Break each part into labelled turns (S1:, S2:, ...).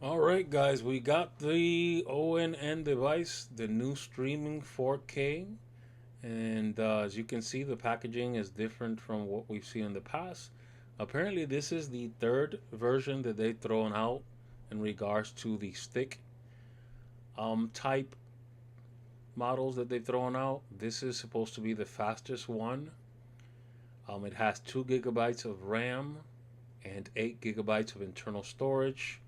S1: All right, guys, we got the ONN device, the new streaming 4K. And as you can see, the packaging is different from what we've seen in the past. Apparently, this is the third version that they've thrown out in regards to the stick type models that they've thrown out. This is supposed to be the fastest one. It has 2 gigabytes of RAM and 8 gigabytes of internal storage.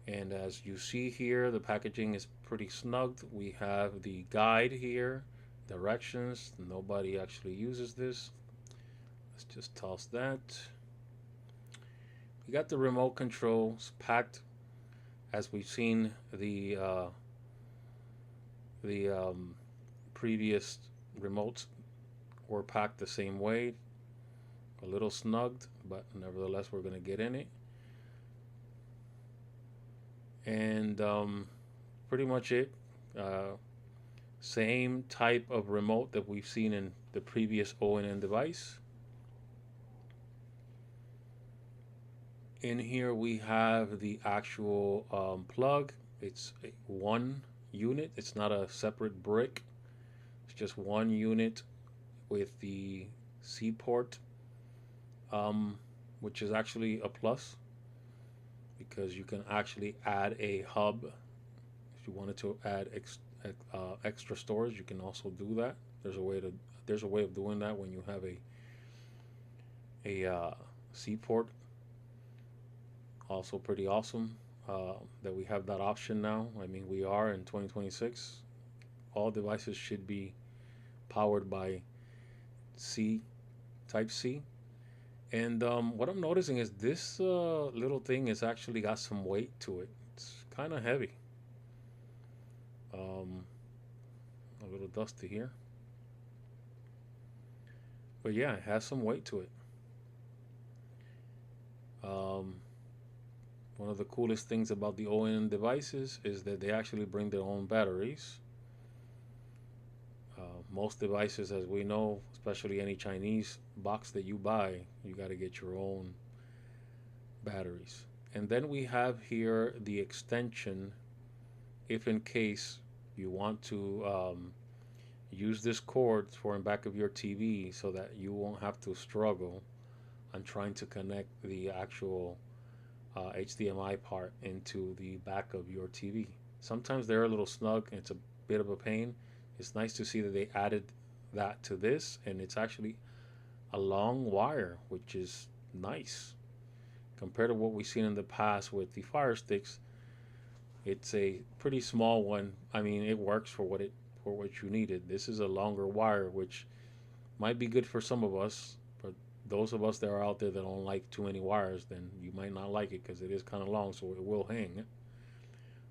S1: And as you see here, the packaging is pretty snug. We have the guide here, directions. Nobody actually uses this. Let's just toss that. We got the remote controls packed, as we've seen the previous remotes were packed the same way. A little snugged, but nevertheless, we're going to get in it. And pretty much it. Uh, Same type of remote that we've seen in the previous ONN device. In here we have the actual plug. It's one unit. It's not a separate brick. It's just one unit with the C port, um, which is actually a plus because you can actually add a hub. If you wanted to add extra storage, you can also do that. There's a way of doing that when you have a C port. Also pretty awesome that we have that option now. I mean, we are in 2026. All devices should be powered by C, Type C. And what I'm noticing is this little thing has actually got some weight to it. It's kind of heavy. Um, a little dusty here. But yeah, it has some weight to it. Um, One of the coolest things about the ONN devices is that they actually bring their own batteries. Most devices, as we know, especially any Chinese box that you buy, you got to get your own batteries. And then we have here the extension if in case you want to use this cord for in back of your TV so that you won't have to struggle on trying to connect the actual HDMI part into the back of your TV. Sometimes they're a little snug and it's a bit of a pain. It's nice to see that they added that to this, and it's actually a long wire, which is nice compared to what we've seen in the past with the Fire Sticks. It's a pretty small one. I mean, it works for what you needed. This is a longer wire, which might be good for some of us, but those of us that are out there that don't like too many wires, then you might not like it because it is kind of long, so it will hang.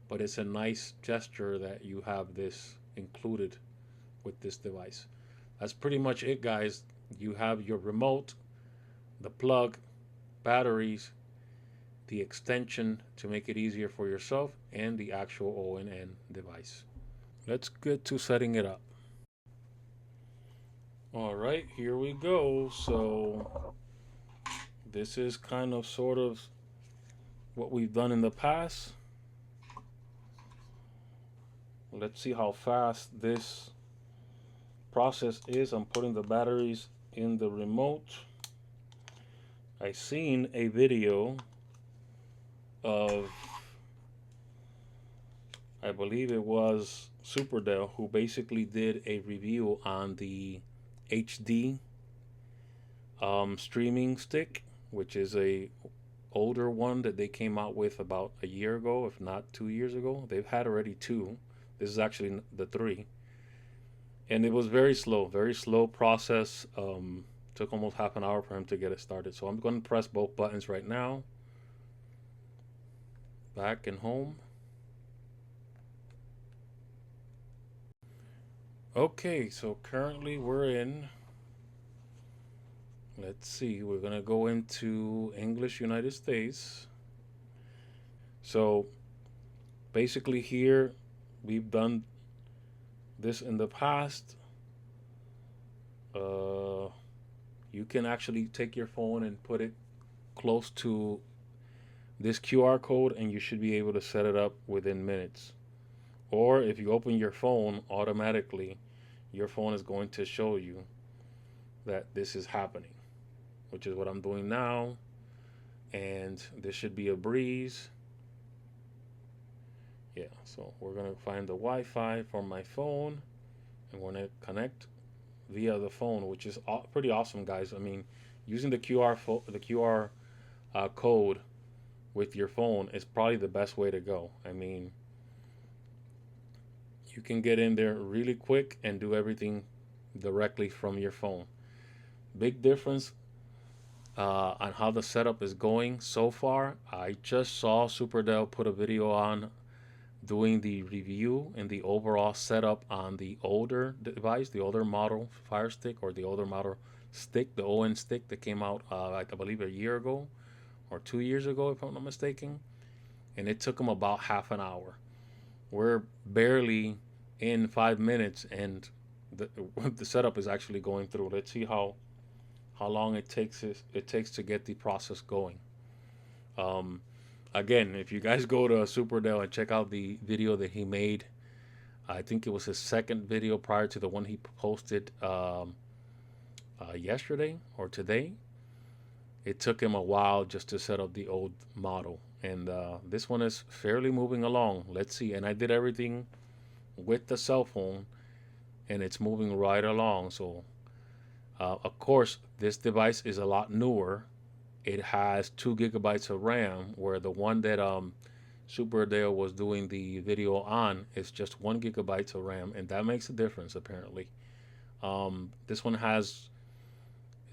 S1: But it's a nice gesture that you have this included with this device. That's pretty much it, guys. You have your remote, the plug, batteries, the extension to make it easier for yourself, and the actual ONN device. Let's get to setting it up. All right, here we go. So this is kind of sort of what we've done in the past. Let's see how fast this process is. I'm putting the batteries in the remote. I seen a video of, I believe it was Superdell, who basically did a review on the HD streaming stick, which is a older one that they came out with about a year ago, if not 2 years ago. They've had already two. This is actually the three, and it was very slow process. Took almost half an hour for him to get it started. So I'm going to press both buttons right now. Back and home. Okay, so currently we're in. Let's see, we're gonna go into English United States. So basically, here we've done this in the past. Uh, you can actually take your phone and put it close to this QR code and you should be able to set it up within minutes. Or if you open your phone automatically, your phone is going to show you that this is happening, which is what I'm doing now. And this should be a breeze. Yeah, so we're going to find the Wi-Fi for my phone and we're going to connect via the phone, which is pretty awesome, guys. I mean, using the QR code with your phone is probably the best way to go. I mean, you can get in there really quick and do everything directly from your phone. Big difference on how the setup is going so far. I just saw Superdell put a video on doing the review and the overall setup on the older device, the older model Fire Stick, or the older model stick, the ON stick that came out, I believe, a year ago or 2 years ago, if I'm not mistaken. And it took them about half an hour. We're barely in 5 minutes, and the the setup is actually going through. Let's see how long it takes to get the process going. Um, Again, if you guys go to Superdell and check out the video that he made, I think it was his second video prior to the one he posted yesterday or today. It took him a while just to set up the old model, and this one is fairly moving along. Let's see. And I did everything with the cell phone, and it's moving right along. So, of course, this device is a lot newer. It has 2 gigabytes of RAM, where the one that Superdale was doing the video on is just 1 gigabyte of RAM, and that makes a difference apparently. This one has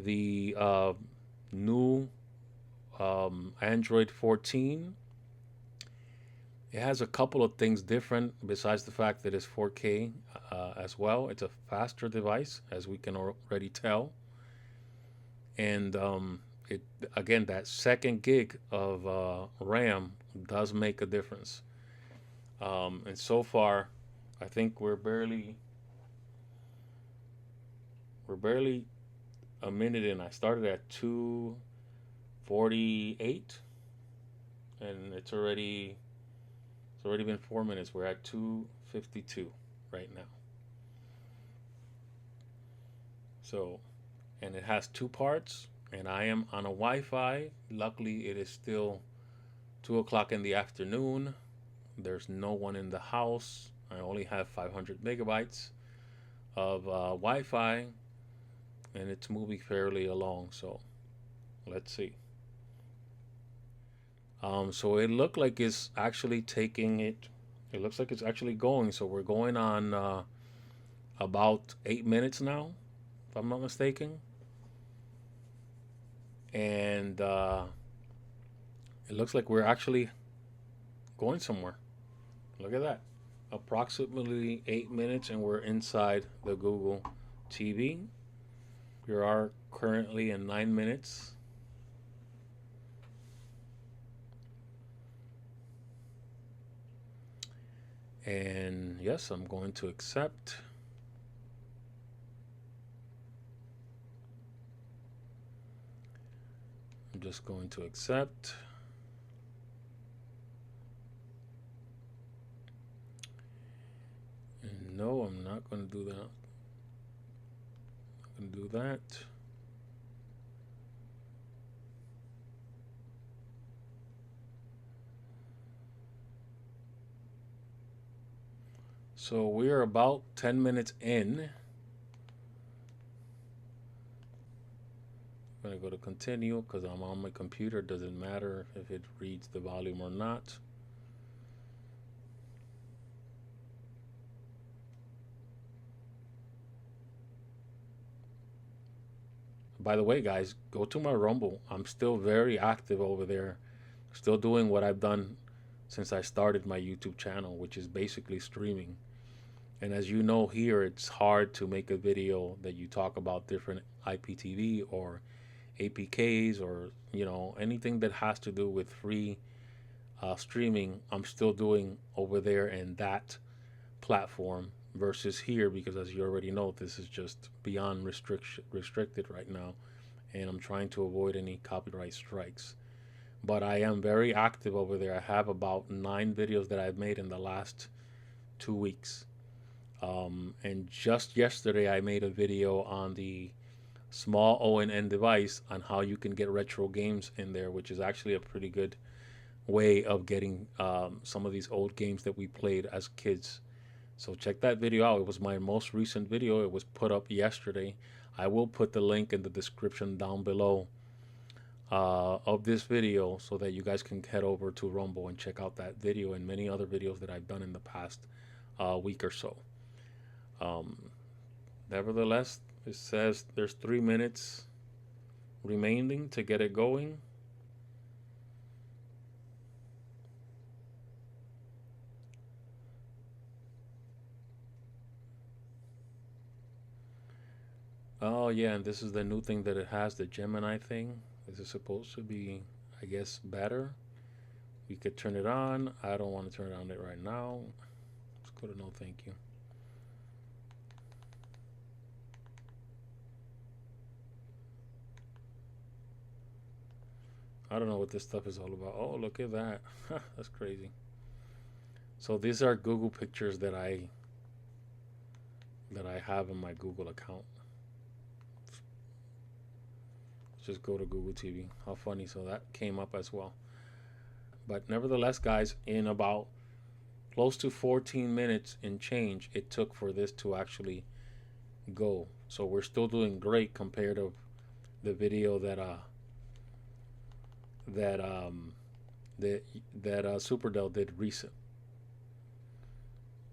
S1: the new Android 14. It has a couple of things different besides the fact that it's 4K as well. It's a faster device, as we can already tell, and it again, that second gig of RAM does make a difference. And so far, I think we're barely a minute in. I started at 2:48, and it's already been 4 minutes. We're at 2:52 right now. So, and it has two parts, and I am on a Wi-Fi. Luckily, it is still 2 o'clock in the afternoon. There's no one in the house. I only have 500 megabytes of Wi-Fi, and it's moving fairly along. So let's see. So it looked like it's actually taking it. It looks like it's actually going. So we're going on about 8 minutes now, if I'm not mistaken. And it looks like we're actually going somewhere. Look at that. Approximately 8 minutes, and we're inside the Google TV. We are currently in 9 minutes. And yes, I'm going to accept. I'm just going to accept. And no, I'm not going to do that. I'm going to do that. So we're about 10 minutes in. I'm going to go to continue because I'm on my computer. It doesn't matter if it reads the volume or not. By the way, guys, go to my Rumble. I'm still very active over there. Still doing what I've done since I started my YouTube channel, which is basically streaming. And as you know, here it's hard to make a video that you talk about different IPTV or APKs or anything that has to do with free streaming. I'm still doing over there in that platform versus here, because as you already know, this is just beyond restricted right now, and I'm trying to avoid any copyright strikes. but I am very active over there. I have about 9 videos that I've made in the last 2 weeks. And just yesterday, I made a video on the small ONN device on how you can get retro games in there, which is actually a pretty good way of getting some of these old games that we played as kids. So check that video out. It was my most recent video. It was put up yesterday. I will put the link in the description down below of this video so that you guys can head over to Rumble and check out that video and many other videos that I've done in the past week or so. Um, Nevertheless, it says there's 3 minutes remaining to get it going. Oh yeah, and this is the new thing that it has, the Gemini thing. This is supposed to be, I guess, better. We could turn it on. I don't want to turn it on right now. Let's go to no thank you. I don't know what this stuff is all about. Oh, look at that. That's crazy. So these are Google pictures that I have in my Google account. Let's just go to Google TV. How funny. So that came up as well. But nevertheless, guys, in about close to 14 minutes and change, it took for this to actually go. So we're still doing great compared to the video that Superdell did recent.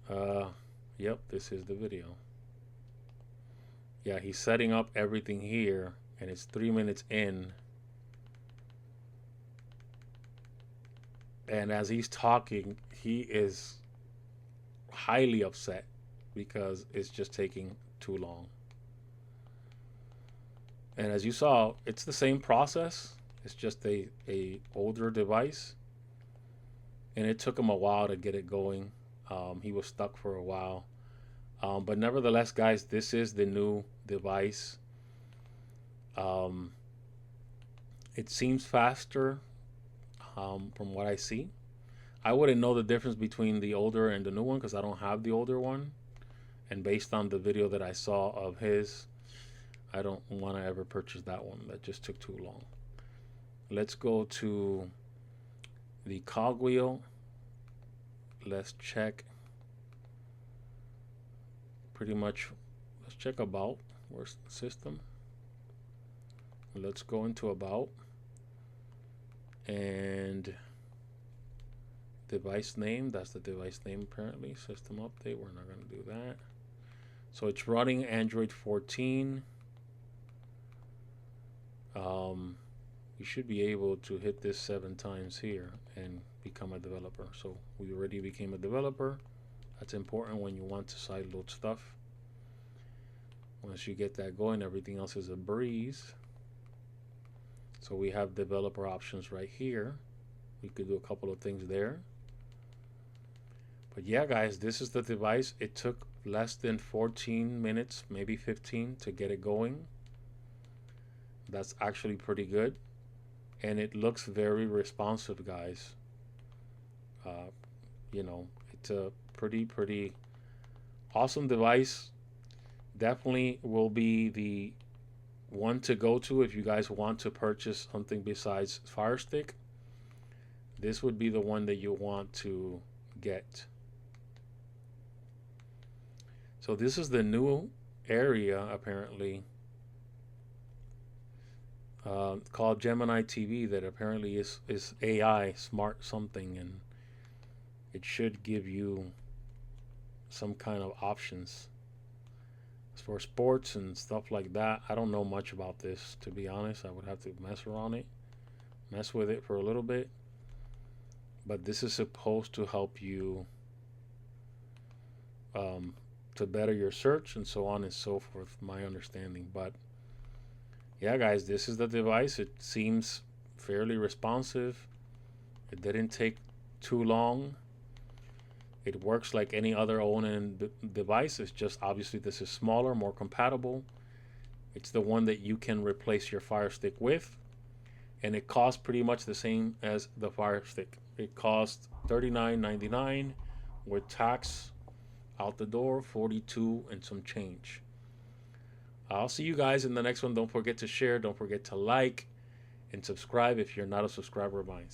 S1: Yep, this is the video. Yeah, he's setting up everything here, and it's 3 minutes in. And as he's talking, he is highly upset because it's just taking too long. And as you saw, it's the same process. It's just a older device, and it took him a while to get it going. He was stuck for a while, but nevertheless, guys, this is the new device. It seems faster from what I see. I wouldn't know the difference between the older and the new one because I don't have the older one, and based on the video that I saw of his, I don't want to ever purchase that one. That just took too long. Let's go to the cogwheel. Let's check pretty much. Let's check about. Where's the system? Let's go into about and device name. That's the device name apparently. System update. We're not going to do that. So it's running Android 14. You should be able to hit this 7 times here and become a developer. So we already became a developer. That's important when you want to sideload stuff. Once you get that going, everything else is a breeze. So we have developer options right here. We could do a couple of things there. But yeah, guys, this is the device. It took less than 14 minutes, maybe 15, to get it going. That's actually pretty good. And it looks very responsive, guys. You know, it's a pretty awesome device. Definitely will be the one to go to if you guys want to purchase something besides Fire Stick. This would be the one that you want to get. So this is the new area apparently called Gemini TV that apparently is AI smart something, and it should give you some kind of options for sports and stuff like that. I don't know much about this, to be honest. I would have to mess with it for a little bit. But this is supposed to help you to better your search and so on and so forth, my understanding. But yeah, guys, this is the device. It seems fairly responsive. It didn't take too long. It works like any other ONN device. It's just obviously this is smaller, more compatible. It's the one that you can replace your Fire Stick with. and it costs pretty much the same as the Fire Stick. It costs $39.99 with tax out the door, 42 and some change. I'll see you guys in the next one. Don't forget to share, don't forget to like and subscribe if you're not a subscriber of mine.